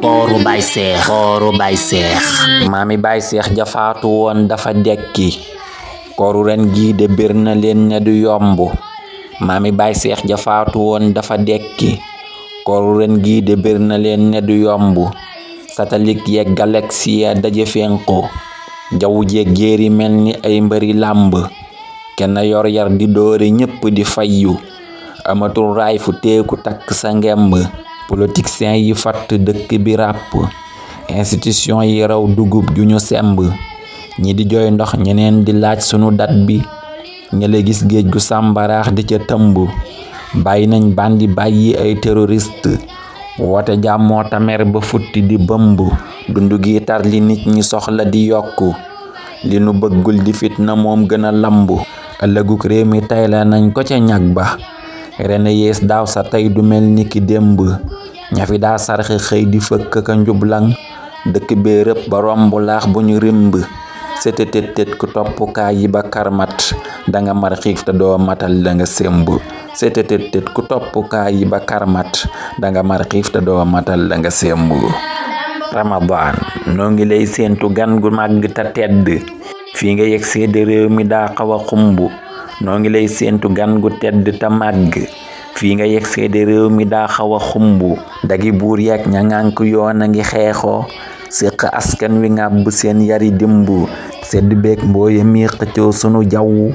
kooru Baay Seex maami Baay Seex ja faatu woon dafa dekki kooru ren gii de bir na leen ne du yomb maami Baay Seex ja faatu woon dafa dekki kooru ren gii de bir na leen ne du yomb satellite yeeg galaxie ya daje fenku jaww jeeg jéeri mel ni ay mbëri làmb kenn yor yar di doore ñépp di fayyu amatul raay fu teeku takk sa ngemb politiciens yi fatt dëkk bi ràpp institution yi raw dugub ju ñu semb ñi di jooy ndox ñeneen di laaj sunu dat bi ñële gis géej gu sàmbaraax di ca tëmb bàyyi nañ bandi bàyyi ay terroriste woote jàmmoo tamer ba futti di bëmb dundu gi tar li nit ñi soxla di yokku li nu bëggul di fitna moom gën a lamb ëllëguk réew mi tey la nañ ko ca ñag ba ren yees daaw sa tey du mel ni ki démb ñafi daa sarxe xëy di fëkk ka njublang dëkk bee rëpp ba romb laax bu ñu rimb setetet ku toppukaay yi ba karmat danga mar xiif te doo matal la nga semb setetet ku toppukaay yi ba karmat danga mar xiif te doo matal la nga semb Ramadan noo ngi lay séentu gan gu màgg te tedd fii nga yegg seede réew mi daa xaw a xumb noo ngi lay séentu gan gu tedd te màgg fii nga yegg seede réew mi daa xaw a xumb dagi buur yeeg ña ngànk yoon a ngi xeexoo séq askan wi ngàbb seen yari dimb sedd beeg mbooye mi xëccoo sunu jaww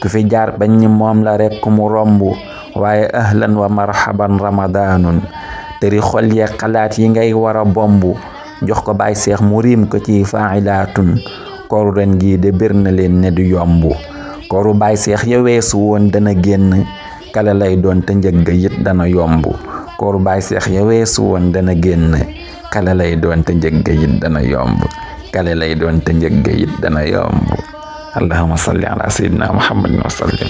ku fi jaar bañ ñi moom la rekk mu romb waaye ahlan wa marhaban ramadanun tëri xol yeeg xalaat yi ngay war a bomb jox ko Baay Seex mu riim ko ci faa'ilaatun kooru ren gii de bir na leen ne du yomb kooru Baay Seex ya weesu woon dana génn kala lay doon te njëgga yit dana yomb kooru Baay Seex ya weesu woon dana génn kala lay doon te njëgga yit dana yomb kala lay doon te njëgga yit dana yomb allahumma salli ala sayyidina muhammadin wa sallim